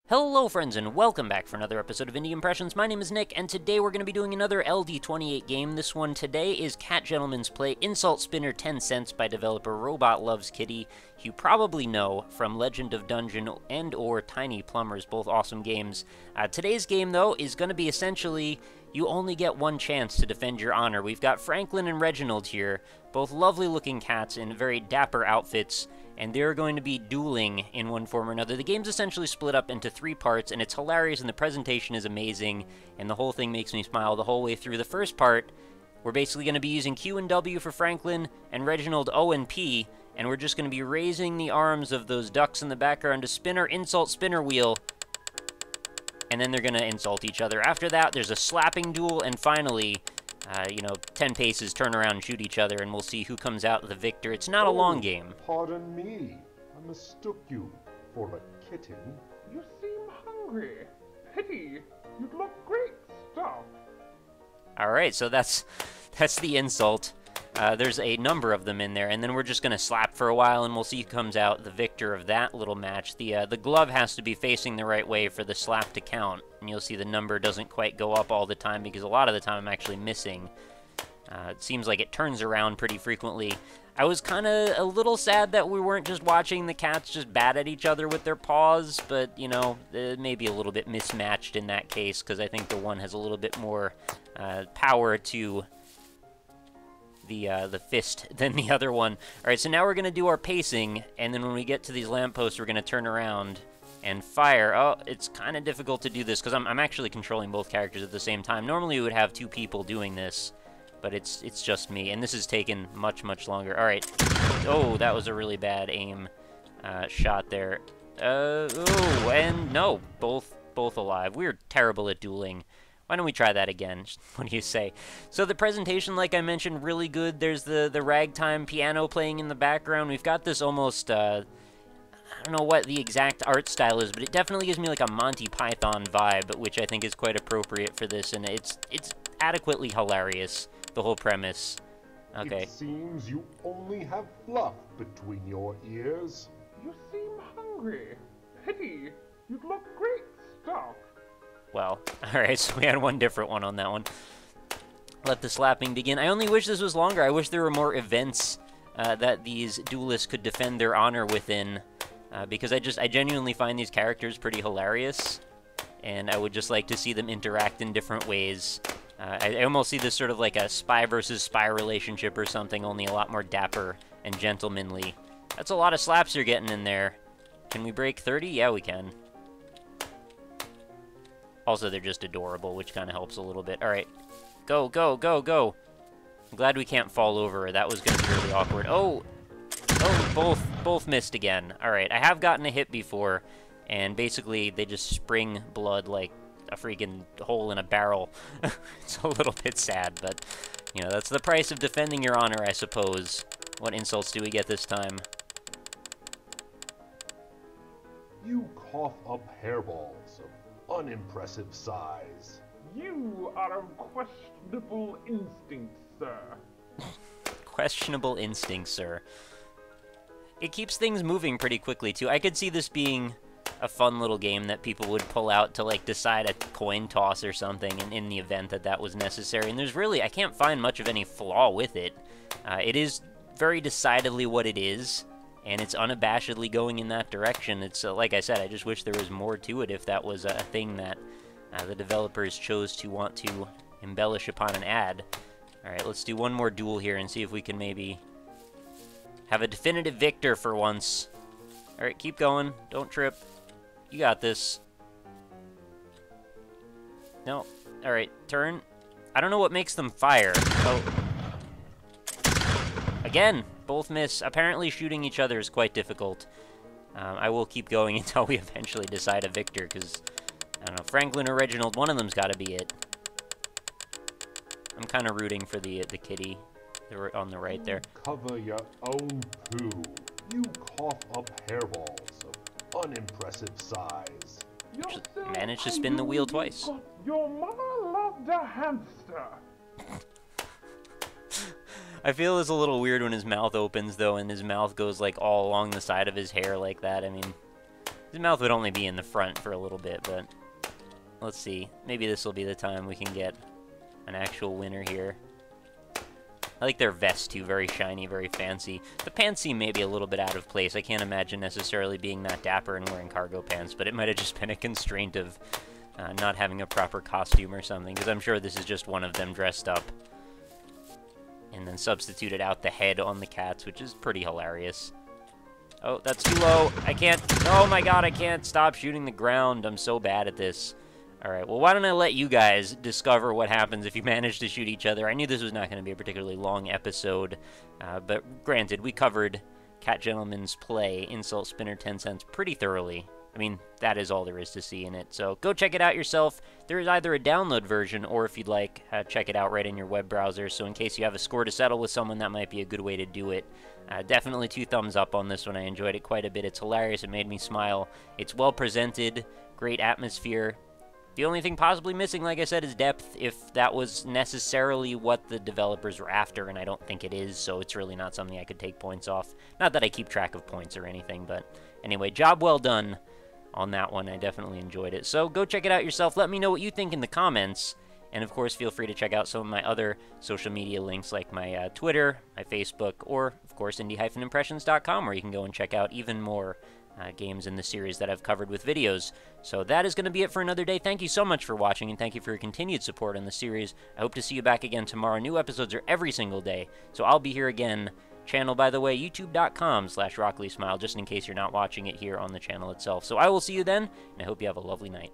Hello friends and welcome back for another episode of Indie Impressions. My name is Nick and today we're going to be doing another LD28 game. This one today is Cat Gentleman's Play Insult Spinner 10 Cents by developer RobotLovesKitty, who you probably know from Legend of Dungeon and or Tiny Plumbers, both awesome games. Today's game though is going to be essentially you only get one chance to defend your honor. We've got Franklin and Reginald here, both lovely looking cats in very dapper outfits, and they're going to be dueling in one form or another. The game's essentially split up into 3 parts, and it's hilarious, and the presentation is amazing, and the whole thing makes me smile the whole way through. The first part, we're basically going to be using Q and W for Franklin, and Reginald O and P, and we're just going to be raising the arms of those ducks in the background to spin our insult spinner wheel, and then they're going to insult each other. After that, there's a slapping duel, and finally, 10 paces, turn around and shoot each other, and we'll see who comes out the victor. It's not a long game. Pardon me. I mistook you for a kitten. You seem hungry. Pity. You look great stuff. Alright, so that's the insult. There's a number of them in there, and then we're just going to slap for a while, and we'll see who comes out the victor of that little match. The glove has to be facing the right way for the slap to count, and you'll see the number doesn't quite go up all the time, because a lot of the time I'm actually missing. It seems like it turns around pretty frequently. I was kind of a little sad that we weren't just watching the cats just bat at each other with their paws, but, it may be a little bit mismatched in that case, because I think the one has a little bit more power to the fist than the other one. Alright, so now we're going to do our pacing, and then when we get to these lampposts, we're going to turn around and fire. Oh, it's kind of difficult to do this, because I'm actually controlling both characters at the same time. Normally we would have 2 people doing this, but it's just me, and this has taken much, much longer. Alright. Oh, that was a really bad aim shot there. Oh, and no, both alive. We're terrible at dueling. Why don't we try that again? What do you say? So the presentation, like I mentioned, really good. There's the ragtime piano playing in the background. We've got this almost, I don't know what the exact art style is, but it definitely gives me like a Monty Python vibe, which I think is quite appropriate for this, and it's adequately hilarious, the whole premise. Okay. It seems you only have fluff between your ears. You seem hungry. Pity. You look great stuff. Well, alright, so we had one different one on that one. Let the slapping begin. I only wish this was longer. I wish there were more events that these duelists could defend their honor within, because I genuinely find these characters pretty hilarious, and I would just like to see them interact in different ways. I almost see this sort of like a spy versus spy relationship or something, only a lot more dapper and gentlemanly. That's a lot of slaps you're getting in there. Can we break 30? Yeah, we can. Also, they're just adorable, which kind of helps a little bit. Alright. Go, go, go, go! I'm glad we can't fall over. That was going to be really awkward. Oh! Oh, both missed again. Alright, I have gotten a hit before, and basically they just spring blood like a freaking hole in a barrel. It's a little bit sad, but, that's the price of defending your honor, I suppose. What insults do we get this time? You cough up hairballs of unimpressive size. You are of questionable instinct, sir. Questionable instinct, sir. It keeps things moving pretty quickly, too. I could see this being a fun little game that people would pull out to, like, decide a coin toss or something in the event that was necessary. And there's really, I can't find much of any flaw with it. It is very decidedly what it is, and it's unabashedly going in that direction. It's, like I said, I just wish there was more to it if that was a thing that the developers chose to want to embellish upon an ad. Alright, let's do one more duel here and see if we can maybe have a definitive victor for once. Alright, keep going. Don't trip. You got this. No. Alright, turn. I don't know what makes them fire. Oh. Again, both miss. Apparently shooting each other is quite difficult. I will keep going until we eventually decide a victor, because, I don't know, Franklin or Reginald, one of them's got to be it. I'm kind of rooting for the kitty on the right there. Cover your own poo. You cough up hairballs of unimpressive size. Just managed to spin the wheel twice. Your mother loved a hamster. I feel it's a little weird when his mouth opens, though, and his mouth goes, like, all along the side of his hair like that. I mean, His mouth would only be in the front for a little bit, but let's see. Maybe this will be the time we can get an actual winner here. I like their vest, too. Very shiny, very fancy. The pants seem maybe a little bit out of place. I can't imagine necessarily being that dapper and wearing cargo pants, but it might have just been a constraint of not having a proper costume or something, because I'm sure this is just one of them dressed up. And then substituted out the head on the cats, which is pretty hilarious. Oh, that's too low. I can't. Oh my god, I can't stop shooting the ground. I'm so bad at this. Alright, well, why don't I let you guys discover what happens if you manage to shoot each other. I knew this was not going to be a particularly long episode, but granted, we covered Cat Gentleman's play, Insult Spinner 10 cents, pretty thoroughly. I mean, that is all there is to see in it. So go check it out yourself. There is either a download version, or if you'd like, check it out right in your web browser. So in case you have a score to settle with someone, that might be a good way to do it. Definitely 2 thumbs up on this one. I enjoyed it quite a bit. It's hilarious. It made me smile. It's well presented. Great atmosphere. The only thing possibly missing, like I said, is depth, if that was necessarily what the developers were after, and I don't think it is, so it's really not something I could take points off. Not that I keep track of points or anything, but anyway, job well done on that one. I definitely enjoyed it. So go check it out yourself. Let me know what you think in the comments, and of course, feel free to check out some of my other social media links, like my Twitter, my Facebook, or, of course, indie-impressions.com, where you can go and check out even more games in the series that I've covered with videos. So that is going to be it for another day. Thank you so much for watching, and thank you for your continued support on the series. I hope to see you back again tomorrow. New episodes are every single day, so I'll be here again. Channel, by the way, youtube.com/RockLeeSmile, just in case you're not watching it here on the channel itself. So I will see you then, and I hope you have a lovely night.